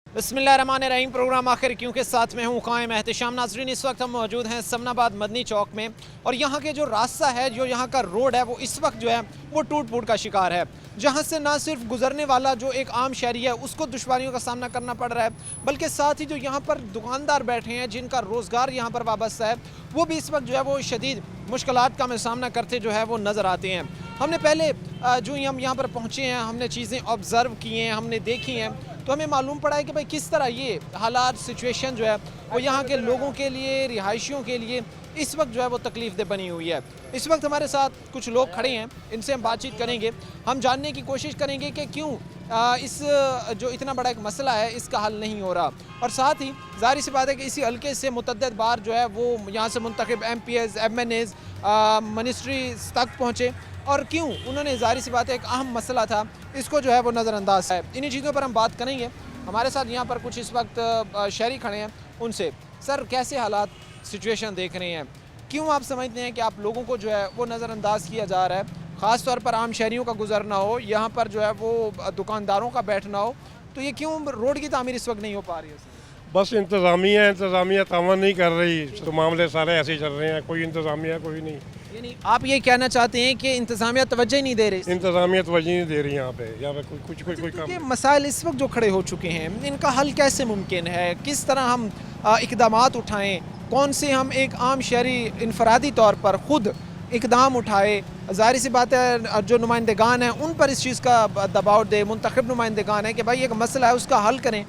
बिस्मिल्लाहिर्रहमानिर्रहीम। प्रोग्राम आखिर क्यों के साथ में हूँ कायम एहतशाम। नाजरीन, इस वक्त हम मौजूद हैं समनाबाद मदनी चौक में और यहाँ के जो रास्ता है, जो यहाँ का रोड है, वो इस वक्त जो है वो टूट फूट का शिकार है। जहाँ से ना सिर्फ गुजरने वाला जो एक आम शहरी है उसको दुश्वारियों का सामना करना पड़ रहा है, बल्कि साथ ही जो यहाँ पर दुकानदार बैठे हैं जिनका रोज़गार यहाँ पर वाबस्ता है, वो भी इस वक्त जो है वो शदीद मुश्किलात का सामना करते जो है वो नज़र आते हैं। हमने पहले जो ही हम यहाँ पर पहुँचे हैं, हमने चीज़ें ऑब्ज़र्व की हैं, हमने देखी हैं, तो हमें मालूम पड़ा है कि भाई किस तरह ये हालात सिचुएशन जो है वो यहाँ के लोगों के लिए, रिहायशियों के लिए इस वक्त जो है वो तकलीफ़देह बनी हुई है। इस वक्त हमारे साथ कुछ लोग खड़े हैं, इनसे हम बातचीत करेंगे, हम जानने की कोशिश करेंगे कि क्यों इस जो इतना बड़ा एक मसला है इसका हल नहीं हो रहा। और साथ ही ज़ाहिर सी बात है कि इसी हल्के से मुतअद्दिद बार जो है वो यहाँ से मुंतखब MPs, MNAs मिनिस्ट्रीज़ तक पहुँचे और क्यों उन्होंने ज़ाहिर सी बात है एक अहम मसला था इसको जो है वो नज़रअंदाज है। इन्हीं चीज़ों पर हम बात करेंगे। हमारे साथ यहाँ पर कुछ इस वक्त शहरी खड़े हैं, उनसे सर कैसे हालात सिचुएशन देख रहे हैं, क्यों आप समझते हैं कि आप लोगों को जो है वो नज़रअंदाज किया जा रहा है, ख़ास तौर पर आम शहरियों का गुजरना हो, यहाँ पर जो है वो दुकानदारों का बैठना हो, तो ये क्यों रोड की तामीर इस वक्त नहीं हो पा रही है? बस इंतज़ामिया तावन नहीं कर रही, तो मामले सारे ऐसे ही चल रहे हैं, कोई इंतज़ामिया कोई नहीं। यानी आप ये कहना चाहते हैं कि इंतज़ामिया तवज्जो ही नहीं दे रही? इंतज़ामिया तवज्जो नहीं दे रही यहाँ पे कोई काम। ये मसाइल इस वक्त जो खड़े हो चुके हैं, इनका हल कैसे मुमकिन है? किस तरह हम इक़दामात उठाएं? कौन से हम एक आम शहरी इनफरादी तौर पर ख़ुद इक़दाम उठाए? ज़ाहिर सी बात है जो नुमाइंदगान हैं उन पर इस चीज़ का दबाव दे, मुंतखब नुमाइंदगान है कि भाई एक मसला है उसका हल करें।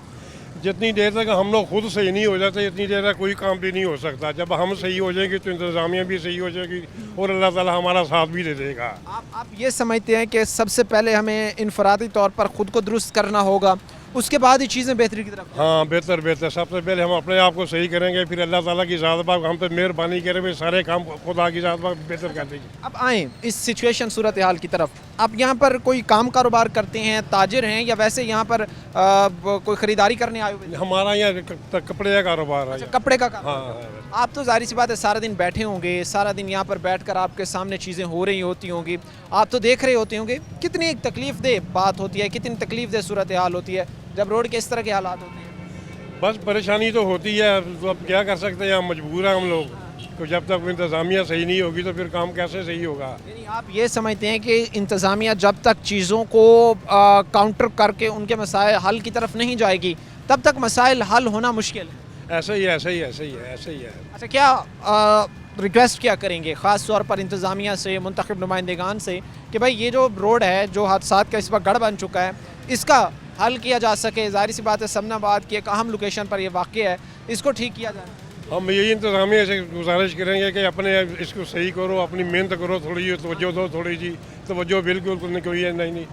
जितनी देर तक हम लोग खुद सही नहीं हो जाते इतनी देर तक कोई काम भी नहीं हो सकता। जब हम सही हो जाएंगे तो इंतज़ामिया भी सही हो जाएगी और अल्लाह ताला हमारा साथ भी दे देगा। आप ये समझते हैं कि सबसे पहले हमें इनफरादी तौर पर ख़ुद को दुरुस्त करना होगा, उसके बाद ही चीज़ें बेहतरी की तरफ? हाँ, बेहतर सबसे पहले हम अपने आप को सही करेंगे, फिर अल्लाह ताला की ज़ात पाक हम पे मेहरबानी करें, सारे काम खुदा की ज़ात पाक बेहतर कर देगी। अब आएँ इस सिचुएशन सूरत हाल की तरफ। आप यहाँ पर कोई काम कारोबार करते हैं, ताजिर हैं, या वैसे यहाँ पर कोई ख़रीदारी करने आए हुए? हमारा यहाँ कपड़े का कारोबार है। कपड़े का काम? हाँ। आप तो ज़ाहिर सी बात है सारा दिन बैठे होंगे, सारा दिन यहाँ पर बैठकर आपके सामने चीज़ें हो रही होती होंगी, आप तो देख रहे होते होंगे कितनी एक तकलीफ़देह बात होती है, कितनी तकलीफ़देह सूरत हाल होती है जब रोड के इस तरह के हालात होते हैं। बस परेशानी तो होती है, तो अब क्या कर सकते हैं, मजबूर हैं हम लोग। तो जब तक इंतज़ामिया सही नहीं होगी तो फिर काम कैसे सही होगा? यानी आप ये समझते हैं कि इंतज़ामिया जब तक चीज़ों को काउंटर करके उनके मसाइल हल की तरफ नहीं जाएगी तब तक मसाइल हल होना मुश्किल है? ऐसे ही है। अच्छा, क्या रिक्वेस्ट क्या करेंगे ख़ास तौर पर इंतज़ामिया से, मुंतखब नुमाइंदगान से, कि भाई ये जो रोड है, जो हादसात का इस वक्त गढ़ बन चुका है, इसका हल किया जा सके? ज़ाहिर सी बात है समनाबाद की एक अहम लोकेशन पर यह वाक़या है, इसको ठीक किया जाए। हम यही इंतज़ामिया से गुजारिश करेंगे कि अपने इसको सही करो, अपनी मेहनत करो, थोड़ी तवज्जो दो, थोड़ी जी तवज्जो बिल्कुल कोई है नहीं।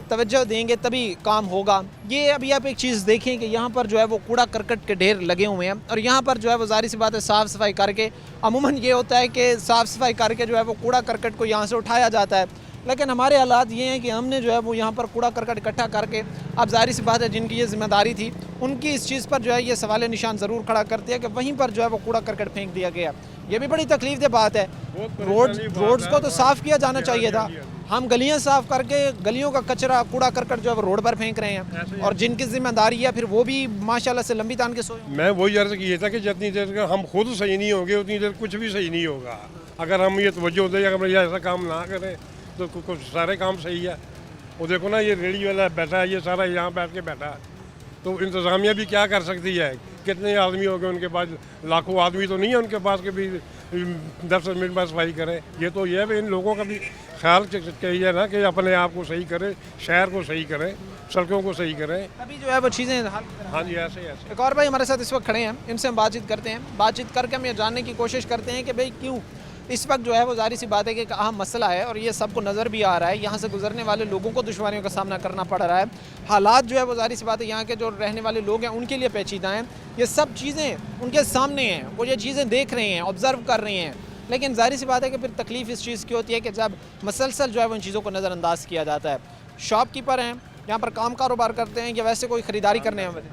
तवज्जो देंगे तभी काम होगा। ये अभी आप एक चीज़ देखें कि यहाँ पर जो है वो कूड़ा करकट के ढेर लगे हुए हैं और यहाँ पर जो है वो ज़ाहिर सी बात है साफ़ सफाई करके, अमूमन ये होता है कि साफ़ सफाई करके जो है वो कूड़ा करकट को यहाँ से उठाया जाता है, लेकिन हमारे हालात ये हैं कि हमने जो है वो यहाँ पर कूड़ा करकट इकट्ठा करके, अब ज़ाहिर सी बात है जिनकी ये जिम्मेदारी थी उनकी इस चीज़ पर जो है ये सवाल निशान ज़रूर खड़ा करती है कि वहीं पर जो है वो कूड़ा करकट फेंक दिया गया। ये भी बड़ी तकलीफ़देह बात है। रोड्स को तो साफ़ किया जाना चाहिए था, हम गलियाँ साफ़ करके गलियों का कचरा, कूड़ा करकट जो है वो रोड पर फेंक रहे हैं और जिनकी जिम्मेदारी है फिर वो भी माशाल्लाह से लंबी तान के सोए। मैं वही अर्ज़ किया था कि जितनी देर हम खुद सही नहीं होंगे उतनी देर कुछ भी सही नहीं होगा। अगर हम ये तवज्जो दें, अगर ये ऐसा काम ना करें तो कुछ सारे काम सही है। वो देखो ना, ये रेडी वाला बैठा है, ये सारा यहाँ बैठ के बैठा है, तो इंतज़ामिया भी क्या कर सकती है? कितने आदमी हो गए उनके पास? लाखों आदमी तो नहीं है उनके पास कि भी 10 मिनट में सफाई करें। ये तो ये है इन लोगों का भी ख्याल चाहिए ना कि अपने आप को सही करें, शहर को सही करें, सड़कों को सही करें, तभी जो है वो चीज़ें। हाँ जी, ऐसे। एक और भाई हमारे साथ इस वक्त खड़े हैं, इनसे हम बातचीत करते हैं। बातचीत करके हम ये जानने की कोशिश करते हैं कि भाई क्यों इस वक्त जो है वो ज़ाहिर सी बात है कि एक अहम मसला है और ये सबको नज़र भी आ रहा है, यहाँ से गुजरने वाले लोगों को दुश्वारियों का सामना करना पड़ रहा है। हालात जो है वो ज़ाहिर सी बात है यहाँ के जो रहने वाले लोग हैं उनके लिए पेचीदा हैं। ये सब चीज़ें उनके सामने हैं, वो ये चीज़ें देख रहे हैं, ऑब्ज़र्व कर रहे हैं, लेकिन ज़ाहिर सी बात है कि फिर तकलीफ़ इस चीज़ की होती है कि जब मसलसल जो है वो इन चीज़ों को नज़रअंदाज किया जाता है। शॉपकीपर हैं, यहाँ पर काम कारोबार करते हैं या वैसे कोई ख़रीदारी करने हैं?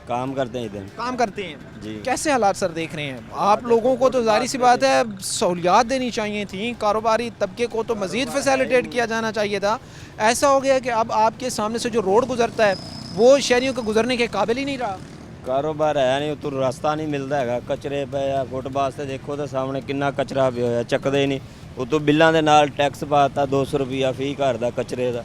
काम करते हैं इधर। काम करते हैं जी। कैसे हालात सर देख रहे हैं? आप लोगों को तो जाहिर सी बात है सहूलियात देनी चाहिए थी, कारोबारी तबके को तो मज़ीद फैसिलिटेट किया जाना चाहिए था। ऐसा हो गया कि अब आपके सामने से जो रोड गुजरता है वो शहरियों को गुजरने के काबिल ही नहीं रहा। ਕਾਰੋਬਾਰ ਹੈ ਨਹੀਂ, ਉਤੋਂ ਰਸਤਾ ਨਹੀਂ ਮਿਲਦਾ ਹੈਗਾ, ਕਚਰੇ ਪਏ ਆ ਫੁੱਟਪਾਥ ਤੇ ਦੇਖੋ ਤਾਂ ਸਾਹਮਣੇ ਕਿੰਨਾ ਕਚਰਾ ਪਿਆ ਹੋਇਆ, ਚੱਕਦੇ ਹੀ ਨਹੀਂ। ਉਤੋਂ ਬਿੱਲਾਂ ਦੇ ਨਾਲ ਟੈਕਸ ਪਾਤਾ 200 ਰੁਪਿਆ ਫੀ ਘਰ ਦਾ ਕਚਰੇ ਦਾ,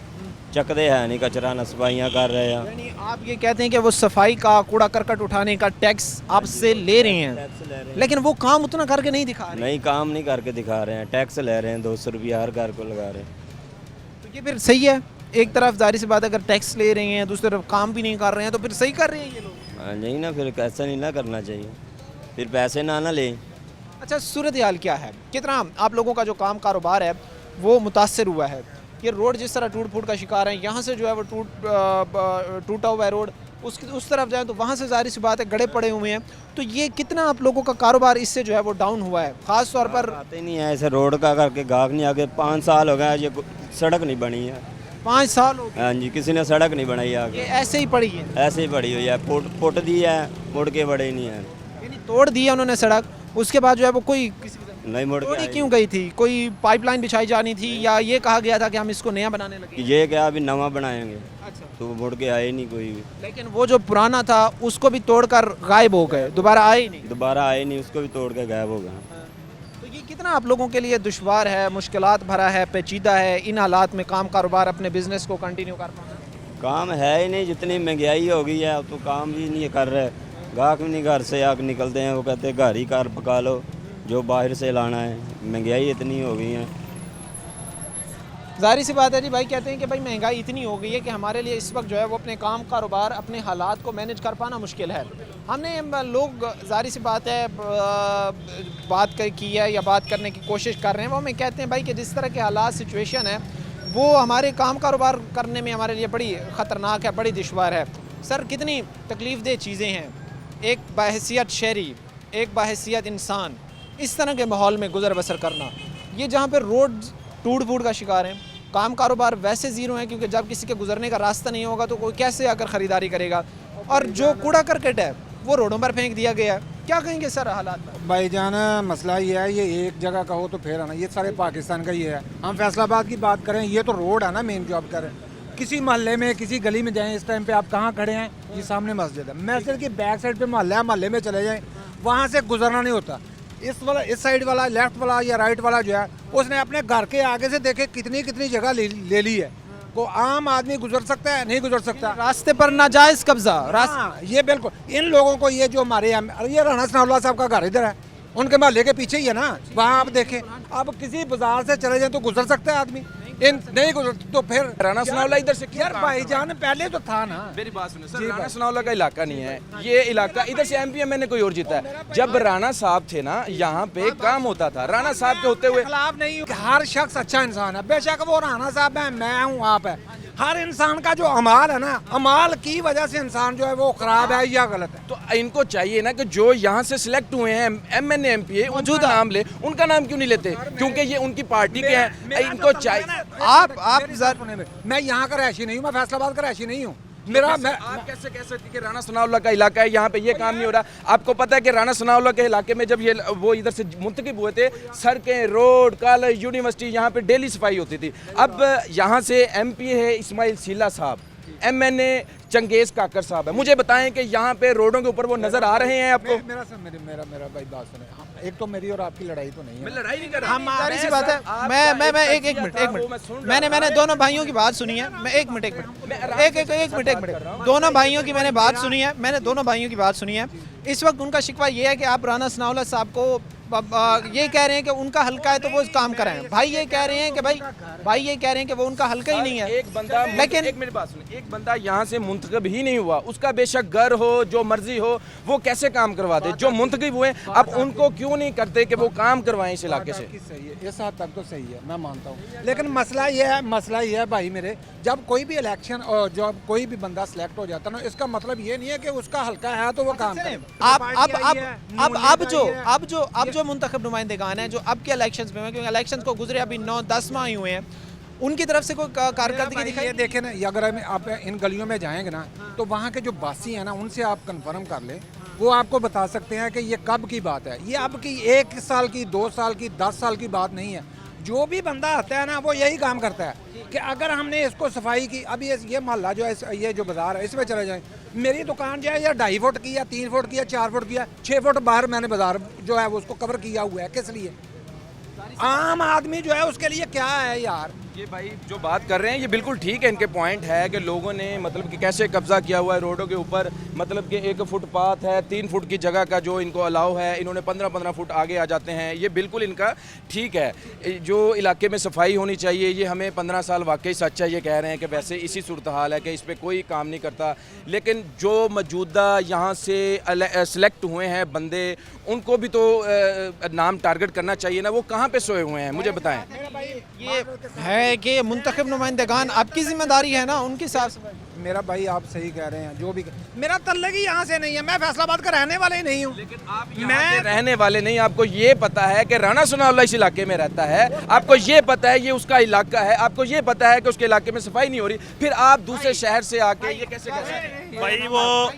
ਚੱਕਦੇ ਹੈ ਨਹੀਂ ਕਚਰਾ, ਨਾ ਸਫਾਈਆਂ ਕਰ ਰਹੇ ਆ। यानी आप ये कहते हैं कि वो सफाई का कूड़ा करकट उठाने का टैक्स आपसे ले रहे हैं, टैक्स ले रहे हैं, लेकिन वो काम उतना करके नहीं दिखा रहे। नहीं काम नहीं करके दिखा रहे हैं, टैक्स ले रहे हैं 200 रुपया हर घर को लगा रहे हैं। तो ये फिर सही है? एक तरफ जाहिर सी बात है, अगर टैक्स ले रहे हैं, दूसरी तरफ काम भी नहीं कर रहे हैं, तो फिर सही कर रहे हैं ये लोग? हाँ, नहीं ना, फिर ऐसा नहीं ना करना चाहिए, फिर पैसे ना लें। अच्छा, सूरत हाल क्या है, कितना आप लोगों का जो काम कारोबार है वो मुतासर हुआ है? ये रोड जिस तरह टूट फूट का शिकार है, यहाँ से जो है वो टूटा हुआ है रोड, उस तरफ जाए तो वहाँ से जाहिर सी बात है गड़े पड़े हुए हैं। तो ये कितना आप लोगों का कारोबार इससे जो है वो डाउन हुआ है? ख़ास तौर पर आते ही नहीं है ऐसे रोड का करके, गाहक नहीं आगे। 5 साल हो गए ये सड़क नहीं बनी है। 5 साल हो गए हाँ जी, किसी ने सड़क नहीं बनाई आगे, ये ऐसे ही पड़ी है, ऐसे ही पड़ी हुई है, पुट दी है, मुड़ के बड़े ही नहीं है। यानी तोड़ दिया उन्होंने सड़क, उसके बाद जो है वो कोई किसी नहीं मुड़ के तोड़ी आई। क्यों गई थी? कोई पाइपलाइन बिछाई जानी थी या ये कहा गया था कि हम इसको नया बनाने लगे? ये क्या अभी नवा बनाएंगे, अच्छा, तो वो मुड़ के आए नहीं कोई भी, लेकिन वो जो पुराना था उसको भी तोड़कर गायब हो गए, दोबारा आए ही नहीं। दोबारा आए नहीं, उसको भी तोड़ के गायब हो गया। तो ये कितना आप लोगों के लिए दुश्वार है, मुश्किलात भरा है, पेचीदा है इन हालात में काम कारोबार अपने बिजनेस को कंटिन्यू कर पाना? काम है ही नहीं, जितनी महंगाई हो गई है तो काम भी नहीं कर रहे। गाहक भी नहीं घर से आग निकलते हैं, वो कहते हैं घर ही कार पका लो जो बाहर से लाना है, महंगाई इतनी हो गई है। जाहिर सी बात है जी, भाई कहते हैं कि भाई महंगाई इतनी हो गई है कि हमारे लिए इस वक्त जो है वो अपने काम कारोबार, अपने हालात को मैनेज कर पाना मुश्किल है। हमने लोग जाहिर सी बात है की है या बात करने की कोशिश कर रहे हैं, वो हमें कहते हैं भाई कि जिस तरह के हालात सिचुएशन है वो हमारे काम कारोबार करने में हमारे लिए बड़ी ख़तरनाक है, बड़ी दुश्वार है। सर, कितनी तकलीफ़ दह चीज़ें हैं एक बाहैसियत शहरी, एक बाहैसियत इंसान, इस तरह के माहौल में गुजर बसर करना। ये जहाँ पर रोड टूट फूट का शिकार हैं, काम कारोबार वैसे ज़ीरो हैं, क्योंकि जब किसी के गुजरने का रास्ता नहीं होगा तो कोई कैसे आकर ख़रीदारी करेगा, और जो कूड़ा करकट है वो रोडों पर फेंक दिया गया है। क्या कहेंगे सर हालात में? भाईजान, मसला ये है, ये एक जगह का हो तो फिर है ना, ये सारे पाकिस्तान का ही है। हम फैसलाबाद की बात करें, ये तो रोड है ना मेन जो आप करें। किसी मोहल्ले में, किसी गली में जाएं, इस टाइम पे आप कहाँ खड़े हैं, ये सामने मस्जिद है, मस्जिद की बैक साइड पे मोहल्ला है, मोहल्ले में चले जाएं, वहाँ से गुजरना नहीं होता। इस साइड वाला, लेफ्ट वाला या राइट वाला जो है, उसने अपने घर के आगे से देखे कितनी कितनी जगह ले ली है। को आम आदमी गुजर सकता है? नहीं गुजर सकता। रास्ते पर नाजायज कब्जा हाँ, ये बिल्कुल इन लोगों को, ये जो हमारे ये राणा सनाउल्लाह साहब का घर इधर है, उनके मोहल्ले के पीछे ही है ना, वहाँ आप देखें। अब किसी बाजार से चले जाए तो गुजर सकता है आदमी, इन नहीं गुजर तो फिर राणा सनाउल्लाह इधर से क्यों यार भाईजान पहले तो था ना। मेरी बात सुनो सर, राणा सनाउल्लाह का इलाका नहीं है ये इलाका, इधर से एमपी मैंने कोई और जीता है। जब राणा साहब थे ना, यहाँ पे काम होता था, राणा साहब के होते हुए। खिलाफ नहीं, हर शख्स अच्छा इंसान है, बेशक वो राणा साहब है, मैं हूँ, आप है। हर इंसान का जो अमाल है ना, अमाल की वजह से इंसान जो है वो खराब है या गलत है। तो इनको चाहिए ना कि जो यहाँ से सिलेक्ट हुए हैं एमएनए एमपी, उनका नाम ले, उनका नाम क्यों नहीं लेते? क्योंकि ये उनकी पार्टी के हैं, इनको चाहिए। मैं यहाँ का रहशी नहीं हूँ, मैं फैसलाबाद का रहशी नहीं हूँ। मेरा आप कैसे कह सकते कि राणा सनाउल्लाह का इलाका है, यहाँ पे ये काम नहीं हो रहा? आपको पता है कि राणा सनाउल्लाह के इलाके में जब ये वो इधर से मुंतकिब हुए थे, सड़कें, रोड, कॉलेज, यूनिवर्सिटी, यहाँ पे डेली सफाई होती थी। अब यहाँ से एमपी है इस्माइल सीला साहब, एमएनए चंगेज काकर साहब है। मुझे बताएं कि यहाँ पे रोडों के ऊपर वो नजर आ रहे हैं आपको? मेरा भाई बात सुने, एक तो मेरी और आपकी लड़ाई तो नहीं है। मैं लड़ाई नहीं कर रहा। सारी सी बात है। मैं एक मिनट मैंने दोनों भाइयों की बात सुनी है। मैं एक मिनट दोनों भाइयों की मैंने बात सुनी है, मैंने दोनों भाइयों की बात सुनी है। इस वक्त उनका शिकवा ये है कि आप राणा सनाउल्लाह साहब को ये कह रहे हैं कि उनका हल्का है तो वो काम कराएं। भाई ये कह रहे हैं कि भाई ये कह रहे हैं कि वो उनका हल्का ही नहीं है। एक बंदा, लेकिन एक मिनट बात सुनिए, एक बंदा यहाँ से मुंतखब ही नहीं हुआ, उसका बेशक घर हो, जो मर्जी हो, वो कैसे काम करवा दे? जो मुंतखब हुए, अब उनको क्यों नहीं करते कि वो काम करवाएं इस इलाके से? सही है, इस हद तक तो सही है, मैं मानता हूँ। लेकिन मसला ये है भाई मेरे, जब कोई भी इलेक्शन और जब कोई भी बंदा सिलेक्ट हो जाता है ना, इसका मतलब ये नहीं है कि उसका हल्का है तो वो काम करे। अब जो मुंतखब नुमाइंदेगान है जो अब के इलेक्शंस में, क्योंकि इलेक्शंस को गुजरे अभी 9-10 माह ही हुए हैं, उनकी तरफ से कोई कारकर्दगी दिखाई? ये देखें ना, अगर आप इन गलियों में जाएंगे ना, तो वहाँ के जो बासी हैं ना, उनसे आप कंफर्म कर लें, वो आपको बता सकते हैं कि ये कब की बात है। ये अब की 1 साल की, 2 साल की, 10 साल की बात नहीं है। जो भी बंदा आता है ना वो यही काम करता है कि अगर हमने इसको सफाई की, अभी ये मोहल्ला जो है, ये जो बाजार है, इसमें चले जाएं, मेरी दुकान जो है या 2.5 फुट की या 3 फुट की या 4 फुट की है, 6 फुट बाहर मैंने बाजार जो है वो उसको कवर किया हुआ है। किस लिए? आम आदमी जो है उसके लिए क्या है यार? ये भाई जो बात कर रहे हैं ये बिल्कुल ठीक है, इनके पॉइंट है कि लोगों ने मतलब कि कैसे कब्जा किया हुआ है रोडों के ऊपर, मतलब कि एक फुटपाथ है 3 फुट की जगह का जो इनको अलाउ है, इन्होंने 15-15 फुट आगे आ जाते हैं, ये बिल्कुल इनका ठीक है। जो इलाके में सफाई होनी चाहिए ये हमें 15 साल वाकई सच है, ये कह रहे हैं कि वैसे इसी सूरत हाल है कि इस पर कोई काम नहीं करता, लेकिन जो मौजूदा यहाँ से सेलेक्ट हुए हैं बंदे उनको भी तो नाम टारगेट करना चाहिए ना, वो कहाँ पे सोए हुए हैं मुझे बताएं। ये है कि मुंतखब नुमाइंदगान आपकी जिम्मेदारी है ना उनके साथ। मेरा भाई आप सही कह रहे हैं, जो भी मेरा तल्लक ही यहाँ से नहीं है, मैं फैसलाबाद का रहने वाला ही नहीं हूँ। लेकिन आप यहाँ के रहने वाले नहीं, आपको ये पता है कि राणा सनाउल्लाह इस इलाके में रहता है, आपको ये पता है ये उसका इलाका है, आपको ये पता है कि उसके इलाके में सफाई नहीं हो रही, फिर आप दूसरे शहर से आके ये कैसे कह सकते हैं? भाई वो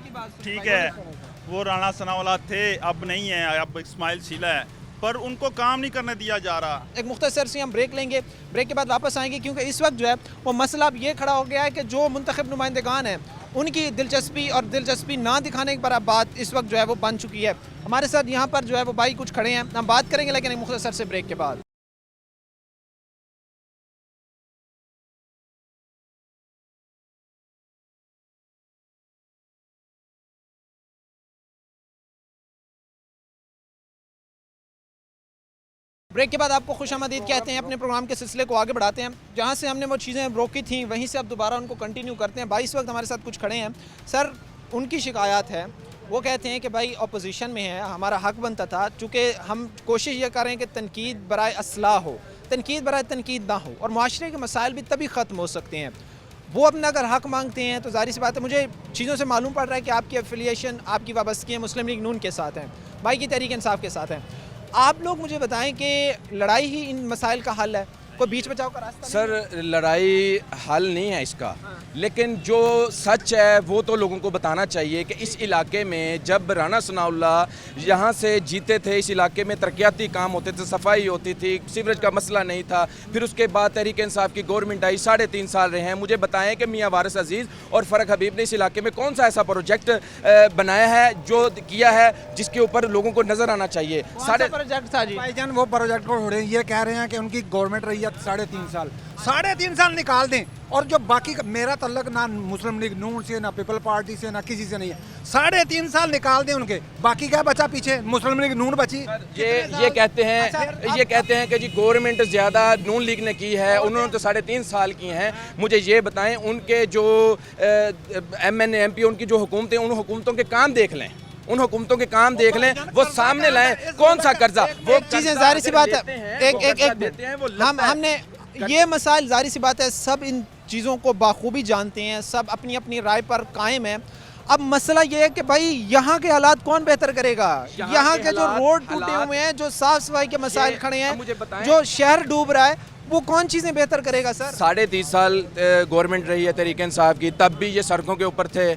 ठीक है, वो राणा सनाउल्लाह थे, अब नहीं है, अब इस्माइल सीला है, पर उनको काम नहीं करने दिया जा रहा। एक मुख्तसर से हम ब्रेक लेंगे, ब्रेक के बाद वापस आएंगे, क्योंकि इस वक्त जो है वो मसला अब ये खड़ा हो गया है कि जो मुंतखब नुमाइंदगान हैं उनकी दिलचस्पी और दिलचस्पी ना दिखाने पर अब बात इस वक्त जो है वो बन चुकी है। हमारे साथ यहाँ पर जो है वो भाई कुछ खड़े हैं, हम बात करेंगे लेकिन एक मुख्तसर से ब्रेक के बाद। ब्रेक के बाद आपको खुशामदीद कहते हैं, अपने प्रोग्राम के सिलसिले को आगे बढ़ाते हैं। जहाँ से हमने वो चीज़ें रोकी थी वहीं से अब दोबारा उनको कंटिन्यू करते हैं। भाई इस वक्त हमारे साथ कुछ खड़े हैं। सर, उनकी शिकायत है, वो कहते हैं कि भाई अपोजिशन में है, हमारा हक बनता था, चूँकि हम कोशिश ये करें कि तनकीद बराए असलाह हो, तनकीद बराए तनकीद ना हो, और माशरे के मसाइल भी तभी ख़त्म हो सकते हैं। वो अपना अगर हक मांगते हैं तो जाहिर सी बात है, मुझे चीज़ों से मालूम पड़ रहा है कि आपकी एफिलिएशन, आपकी वाबस्तगी मुस्लिम लीग नून के साथ है, भाई की तहरीक इंसाफ के साथ है। आप लोग मुझे बताएं कि लड़ाई ही इन मसाइल का हल है, कोई बीच बचाव का रास्ता सर लड़ाई हल नहीं है इसका, लेकिन जो सच है वो तो लोगों को बताना चाहिए कि इस इलाके में जब राणा सनाउल्लाह यहाँ से जीते थे, इस इलाके में तरक्याती काम होते थे, सफाई होती थी, सीवरेज का मसला नहीं था। फिर उसके बाद तहरीक इंसाफ की गवर्नमेंट आई, 3.5 साल रहे हैं। मुझे बताएं कि मियाँ वारिस अजीज़ और फ़रक हबीब ने इस इलाके में कौन सा ऐसा प्रोजेक्ट बनाया है जो किया है जिसके ऊपर लोगों को नज़र आना चाहिए। प्रोजेक्ट था जी भाईजान वो प्रोजेक्ट को उड़े, ये कह रहे हैं कि उनकी गवर्नमेंट रही है 3.5 साल, 3.5 साल निकाल दें, और जो बाकी मेरा तल्लक ना मुस्लिम लीग नून से, ना पीपल पार्टी से, ना किसी से नहीं है, 3.5 साल निकाल दें उनके, बाकी क्या बचा पीछे? मुस्लिम लीग नून बची। ये कहते हैं कि जी गवर्नमेंट ज़्यादा नून लीग ने की है, उन्होंने तो 3.5 साल की हैं। मुझे ये बताएं उनके जो MNA MP उनकी जो हुकूमतें, उन हुकूमतों के काम देख लें, उन हुकूमतों के काम देख लें, वो सामने लाएं कौन सा कर्जा। वो चीज़ें जाहिर सी बात है, हमने ये मसाइल जाहिर सी बात है सब इन चीज़ों को बाखूबी जानते हैं, सब अपनी अपनी राय पर कायम है। अब मसला ये है कि भाई यहाँ के हालात कौन बेहतर करेगा? यहाँ के जो रोड टूटे हुए हैं, जो साफ सफाई के मसाइल खड़े हैं, जो शहर डूब रहा है, वो कौन चीज़ें बेहतर करेगा? सर 3.5 साल गवर्नमेंट रही है तहरीक इंसाफ की, तब भी ये सड़कों के ऊपर थे,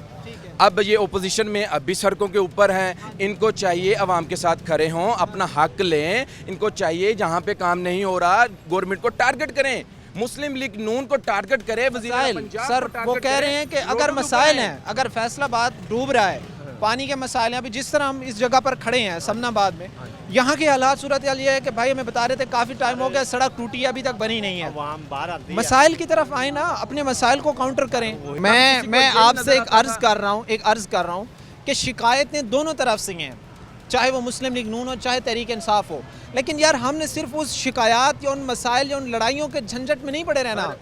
अब ये ओपोजिशन में अब भी सड़कों के ऊपर हैं। इनको चाहिए आवाम के साथ खड़े हों, अपना हक लें। इनको चाहिए जहाँ पे काम नहीं हो रहा गवर्नमेंट को टारगेट करें, मुस्लिम लीग नून को टारगेट करें। सर वो कह रहे हैं कि अगर मसाइल हैं, अगर फैसलाबाद डूब रहा है, पानी के मसाइल हैं, अभी जिस तरह हम इस जगह पर खड़े हैं समनाबाद में, यहाँ के हालात सूरत हाल ये है कि भाई हमें बता रहे थे काफ़ी टाइम हो गया, सड़क टूटी है, अभी तक बनी नहीं है। मसाइल की तरफ आए ना, अपने मसाइल को काउंटर करें। मैं आपसे एक अर्ज़ कर रहा हूँ कि शिकायतें दोनों तरफ से हैं, चाहे वो मुस्लिम लीग नून हो, चाहे तहरीक इंसाफ हो, लेकिन यार हमने सिर्फ उस शिकायत या उन मसाइल या उन लड़ाइयों के झंझट में नहीं पड़े रहना।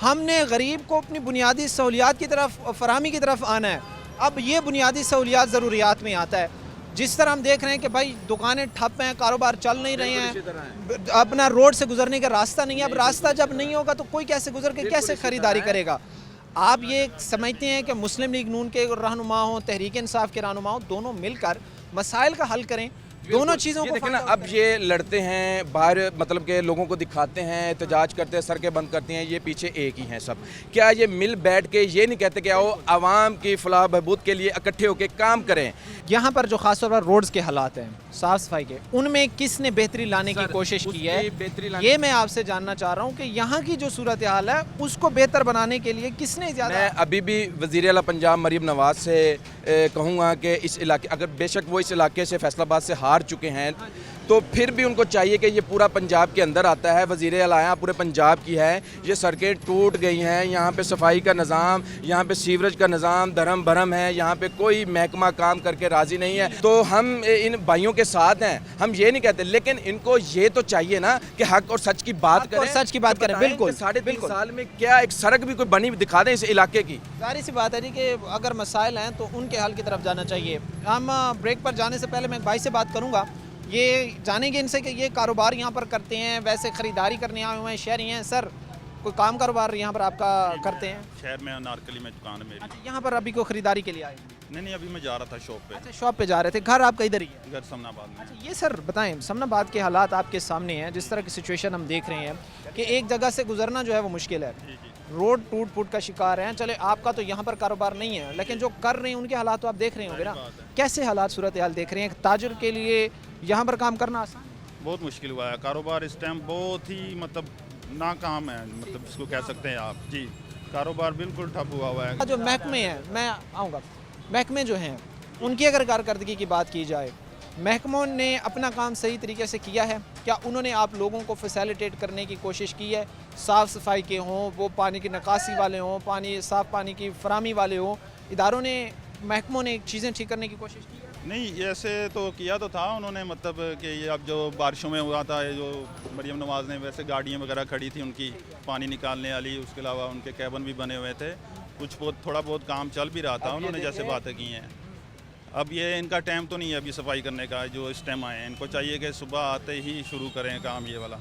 हमने गरीब को अपनी बुनियादी सहूलियात की तरफ, फराहमी की तरफ आना है। अब ये बुनियादी सहूलियात ज़रूरियात में आता है। जिस तरह हम देख रहे हैं कि भाई दुकानें ठप हैं, कारोबार चल नहीं रहे हैं, अपना रोड से गुजरने का रास्ता नहीं है। अब रास्ता जब नहीं होगा तो कोई कैसे गुजर के कैसे ख़रीदारी करेगा? आप ये समझते हैं कि मुस्लिम लीग नून के रहनुमा हों, तहरीक इंसाफ के रहनुमा हों, दोनों मिलकर मसाइल का हल करें, दोनों चीज़ों ये को देखें ना, find out अब ये लड़ते हैं बाहर, मतलब के लोगों को दिखाते हैं, एहतजाज करते हैं, सड़कें बंद करती हैं, ये पीछे एक ही हैं सब। क्या ये मिल बैठ के ये नहीं कहते कि आओ आवाम की फलाह बहबूद के लिए इकट्ठे होकर काम करें? यहाँ पर जो खासतौर पर रोड्स के हालात हैं, साफ सफाई के, उनमें किसने बेहतरी लाने की सर, कोशिश की है, उसकी बेहतरी लाने- ये मैं आपसे जानना चाह रहा हूँ कि यहाँ की जो सूरत हाल है उसको बेहतर बनाने के लिए किसने ज़्यादा। मैं अभी भी वज़ीर आला पंजाब मरीम नवाज से कहूँगा कि इस इलाके, अगर बेशक वो इस इलाके से फैसलाबाद से हार चुके हैं, तो फिर भी उनको चाहिए कि ये पूरा पंजाब के अंदर आता है, वज़ीर आला आया पूरे पंजाब की है, ये सड़कें टूट गई हैं, यहाँ पे सफाई का निज़ाम, यहाँ पे सीवरेज का निज़ाम धर्म भरम है, यहाँ पे कोई महकमा काम करके राज़ी नहीं है। तो हम इन भाइयों के साथ हैं, हम ये नहीं कहते, लेकिन इनको ये तो चाहिए ना कि हक और सच की बात हक और करें, सच की बात तो करें, बताएं बिल्कुल, कि साढ़े तीन बिल्कुल। साल में क्या एक सड़क भी कोई बनी दिखा दें इस इलाके की। जाहिर सी बात है जी कि अगर मसाइल हैं तो उनके हल की तरफ जाना चाहिए। हम ब्रेक पर जाने से पहले मैं एक भाई से बात करूंगा, ये जानेंगे इनसे कि ये कारोबार यहाँ पर करते हैं, वैसे ख़रीदारी करने आए हुए हैं, शहरी हैं। सर, कोई काम कारोबार यहाँ पर आपका करते हैं? शहर में अनारकली में दुकान है मेरी। अच्छा, यहाँ पर अभी को ख़रीदारी के लिए आए? नहीं, अभी मैं जा रहा था शॉप पे। अच्छा, शॉप पे जा रहे थे। घर आपका इधर ही है? घर समनाबाद में। अच्छा, ये सर बताएं, समनाबाद के हालात आपके सामने हैं, जिस तरह की सिचुएशन हम देख रहे हैं कि एक जगह से गुजरना जो है वो मुश्किल है, रोड टूट फूट का शिकार हैं। चले, आपका तो यहाँ पर कारोबार नहीं है, लेकिन जो कर रहे हैं उनके हालात तो आप देख रहे होंगे ना, कैसे हालात सूरत हाल देख रहे हैं? एक ताजर के लिए यहाँ पर काम करना आसान? बहुत मुश्किल हुआ है कारोबार इस टाइम, बहुत ही मतलब नाकाम है, मतलब इसको कह सकते हैं आप जी। कारोबार बिल्कुल ठप हुआ है। जो महकमे हैं, मैं आऊँगा, महकमे जो हैं उनकी अगर कारकर्दगी की बात की जाए, महकमों ने अपना काम सही तरीके से किया है क्या? उन्होंने आप लोगों को फैसिलिटेट करने की कोशिश की है? साफ़ सफाई के हों, वो पानी की निकासी वाले हों, पानी साफ़ पानी की फरामी वाले हों, इदारों ने, महकमों ने चीज़ें ठीक करने की कोशिश की है? नहीं, ऐसे तो किया तो था उन्होंने, मतलब कि ये अब जो बारिशों में हुआ था, ये जो मरियम नवाज़ ने, वैसे गाड़ियाँ वगैरह खड़ी थी उनकी पानी निकालने वाली, उसके अलावा उनके कैबन भी बने हुए थे, कुछ बहुत थोड़ा बहुत काम चल भी रहा था, उन्होंने जैसे बातें की हैं। अब ये इनका टाइम तो नहीं है अभी सफाई करने का, जो इस टाइम आए हैं, इनको चाहिए कि सुबह आते ही शुरू करें काम ये वाला।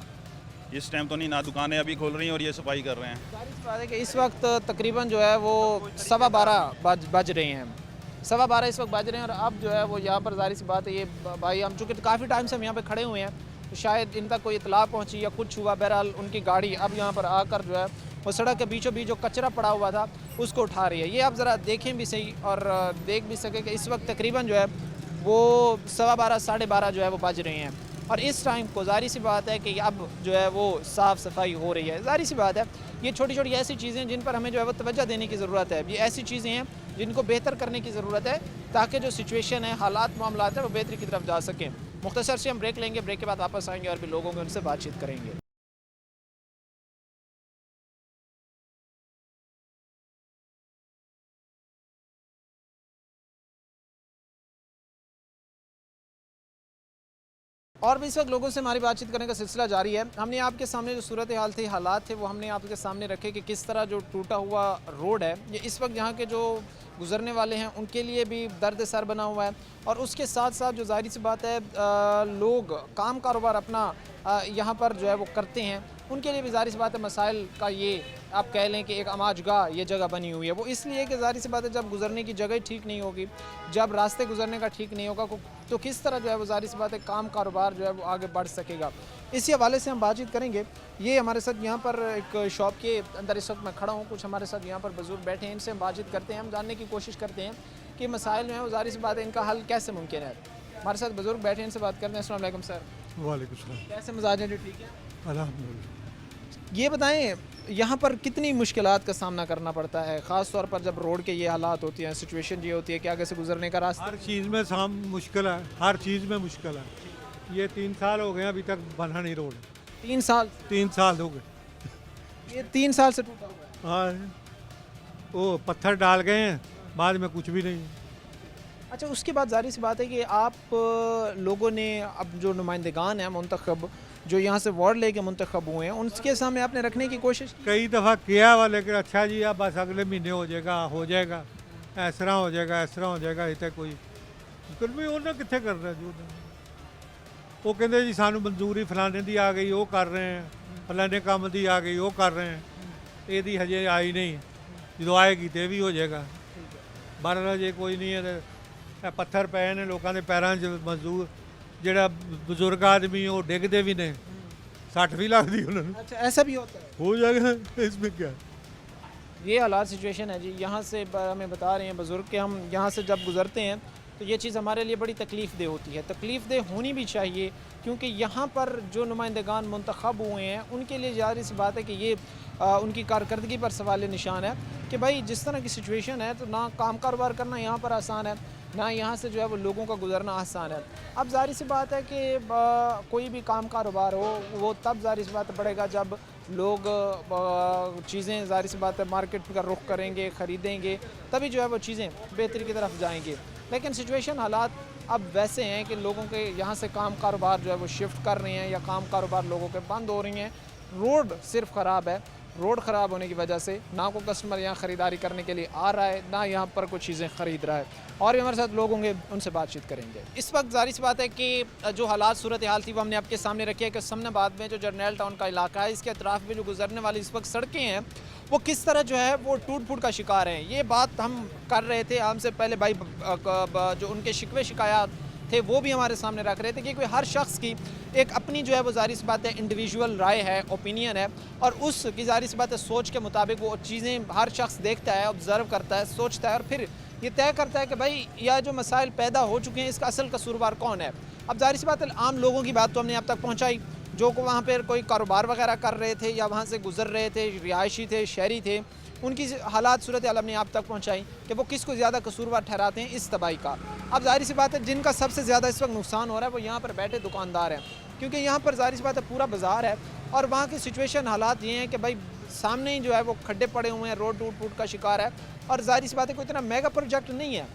इस टाइम तो नहीं, ना दुकानें अभी खोल रही हैं और ये सफाई कर रहे हैं। जाहिर सी बात है कि इस वक्त तकरीबन जो है वो 12:15 बज रहे हैं, 12:15 इस वक्त बज रहे हैं। और अब जो है वो यहाँ पर जाहिर सी बात है, ये भाई हम चूँकि काफ़ी टाइम से हम यहाँ पे खड़े हुए हैं, तो शायद इन तक कोई इतला पहुँची या कुछ हुआ, बहरहाल उनकी गाड़ी अब यहाँ पर आकर जो है वो सड़क के बीचों बीच जो कचरा पड़ा हुआ था उसको उठा रही है। ये आप ज़रा देखें भी सही और देख भी सकें कि इस वक्त तकरीबन जो है वो 12:15 12:30 जो है वो बज रहे हैं। और इस टाइम को जाहिर सी बात है कि अब जो है वो साफ़ सफाई हो रही है। जाहिर सी बात है, ये छोटी छोटी ऐसी चीज़ें हैं जिन पर हमें जो है वो तवज्जो देने की ज़रूरत है। ये ऐसी चीज़ें हैं जिनको बेहतर करने की ज़रूरत है ताकि जो सिचुएशन है, हालात मामलात है, वो बेहतरी की तरफ जा सकें। मुख्तसर से हम ब्रेक लेंगे, ब्रेक के बाद वापस आएंगे और भी लोगों को उनसे बातचीत करेंगे। और भी इस वक्त लोगों से हमारी बातचीत करने का सिलसिला जारी है। हमने आपके सामने जो सूरत हाल थी, हालात थे, वो हमने आपके सामने रखे कि किस तरह जो टूटा हुआ रोड है, ये इस वक्त यहाँ के जो गुज़रने वाले हैं उनके लिए भी दर्द सर बना हुआ है। और उसके साथ साथ जो ज़ाहिर सी बात है, लोग काम कारोबार अपना यहाँ पर जो है वो करते हैं, उनके लिए भी ज़ाहिर सी बात है मसाइल का ये आप कह लें कि एक अमाजगाह ये जगह बनी हुई है। वो इसलिए कि ज़ाहिर सी बात है, जब गुज़रने की जगह ठीक नहीं होगी, जब रास्ते गुज़रने का ठीक नहीं होगा, तो किस तरह जो है वो ज़ाहिर सी बात है काम कारोबार जो है वो आगे बढ़ सकेगा। इसी हवाले से हम बातचीत करेंगे। ये हमारे साथ यहाँ पर एक शॉप के अंदर इस वक्त मैं खड़ा हूँ, कुछ हमारे साथ यहाँ पर बुजुर्ग बैठे हैं, इनसे हम बातचीत करते हैं, हम जानने की कोशिश करते हैं कि मसाइल जो है वो ज़ाहिर सी बात है इनका हल कैसे मुमकिन है। हमारे साथ बुजुर्ग बैठे हैं, इनसे बात करते हैं। अस्सलाम वालेकुम सर। वालेकुम सलाम। कैसे मिजाज हैं? जो ठीक है, अल्हम्दुलिल्लाह। ये बताएं यहाँ पर कितनी मुश्किलात का सामना करना पड़ता है, ख़ास तौर पर जब रोड के ये हालात होती हैं, सिचुएशन ये होती है कि आगे से गुजरने का रास्ता? हर चीज़ में मुश्किल है, हर चीज़ में मुश्किल है। ये 3 साल हो गए अभी तक बना नहीं रोड। 3 साल? 3 साल हो गए। ये 3 साल से टूटा हुआ है? हाँ, वो पत्थर डाल गए हैं, बाद में कुछ भी नहीं। अच्छा, उसके बाद जाहिर सी बात है कि आप लोगों ने अब जो नुमाइंदगान हैं मुंतखब, जो यहाँ से वार्ड लेके मुंतखब हुए हैं, उनके सामने आपने रखने की कोशिश की? कई दफ़ा किया हुआ, लेकिन अच्छा जी अब बस अगले महीने हो जाएगा, इस तरह हो जाएगा, इतने कोई फिर भी उन्हें कितने कर रहे जो वो कहते जी सानू मंजूरी फलाने दी आ गई, वो कर रहे हैं, फलाने काम दी आ गई, वो कर रहे हैं, यदि हजे आई नहीं, जो आएगी तो भी हो जाएगा। बारह जे कोई नहीं है, पत्थर पे ने लोगों के पैरों 'ਚ मजदूर ਜਿਹੜਾ ਬਜ਼ੁਰਗ ਆਦਮੀ ਉਹ ਡਿੱਗਦੇ ਵੀ ਨੇ, ਸੱਟ ਵੀ ਲੱਗਦੀ ਉਹਨਾਂ ਨੂੰ। अच्छा ऐसा भी होता है? ਹੋ ਜਾਏਗਾ इसमें क्या। ये हालात सिचुएशन है जी। यहाँ से हमें बता रहे हैं बुज़ुर्ग कि हम यहाँ से जब गुज़रते हैं तो ये चीज़ हमारे लिए बड़ी तकलीफ़ देह होती है। तकलीफ़ देह होनी भी चाहिए क्योंकि यहाँ पर जो नुमाइंदगान मुंतखब हुए हैं उनके लिए ज़ाहिर सी बात है कि ये उनकी कारकर्दगी पर सवाल निशान है कि भाई जिस तरह की सिचुएशन है तो ना काम कारोबार करना यहाँ पर आसान है, ना यहाँ से जो है वो लोगों का गुजरना आसान है। अब ज़ाहिर सी बात है कि कोई भी काम कारोबार हो वो तब ज़ाहिर सी बात बढ़ेगा जब लोग चीज़ें ज़ाहिर सी बात है मार्केट का रुख करेंगे, ख़रीदेंगे, तभी जो है वो चीज़ें बेहतरी की तरफ जाएंगे। लेकिन सिचुएशन हालात अब वैसे हैं कि लोगों के यहाँ से काम कारोबार जो है वो शिफ्ट कर रहे हैं या काम कारोबार लोगों के बंद हो रही हैं। रोड सिर्फ ख़राब है, रोड ख़राब होने की वजह से ना कोई कस्टमर यहाँ ख़रीदारी करने के लिए आ रहा है, ना यहाँ पर कुछ चीज़ें ख़रीद रहा है। और भी हमारे साथ लोग होंगे, उनसे बातचीत करेंगे। इस वक्त ज़ाहिर सी बात है कि जो हालात सूरत हाल थी वो हमने आपके सामने रखी है कि समनाबाद में जो जर्नैल टाउन का इलाका है इसके अतराफ़ में जो गुजरने वाली इस वक्त सड़कें हैं वो किस तरह जो है वो टूट फूट का शिकार हैं। ये बात हम कर रहे थे, हमसे पहले भाई जो उनके शिकवे शिकायत थे वो भी हमारे सामने रख रहे थे कि कोई हर शख्स की एक अपनी जो है वो ज़ाहिर सी बात है इंडिविजुअल राय है, ओपिनियन है, और उसकी ज़ाहिर सी बात है सोच के मुताबिक वो चीज़ें हर शख्स देखता है, ऑब्ज़र्व करता है, सोचता है और फिर ये तय करता है कि भाई यह जो मसाइल पैदा हो चुके हैं इसका असल कसूरवार कौन है। अब ज़ाहिर सी बात है आम लोगों की बात तो हमने अब तक पहुँचाई, जो को वहाँ पर कोई कारोबार वगैरह कर रहे थे या वहाँ से गुजर रहे थे, रिहायशी थे, शहरी थे, उनकी हालात सूरत हाल हमने आप तक पहुँचाई कि वो किसको ज़्यादा कसूरवार ठहराते हैं इस तबाही का। अब ज़ाहिर सी बात है जिनका सबसे ज़्यादा इस वक्त नुकसान हो रहा है वो यहाँ पर बैठे दुकानदार हैं, क्योंकि यहाँ पर ज़ाहिर सी बात है पूरा बाज़ार है और वहाँ की सिचुएशन हालात ये हैं कि भाई सामने ही जो है वो खड्डे पड़े हुए हैं, रोड टूट फूट का शिकार है। और ज़ाहिर सी बात है कोई इतना मेगा प्रोजेक्ट नहीं है,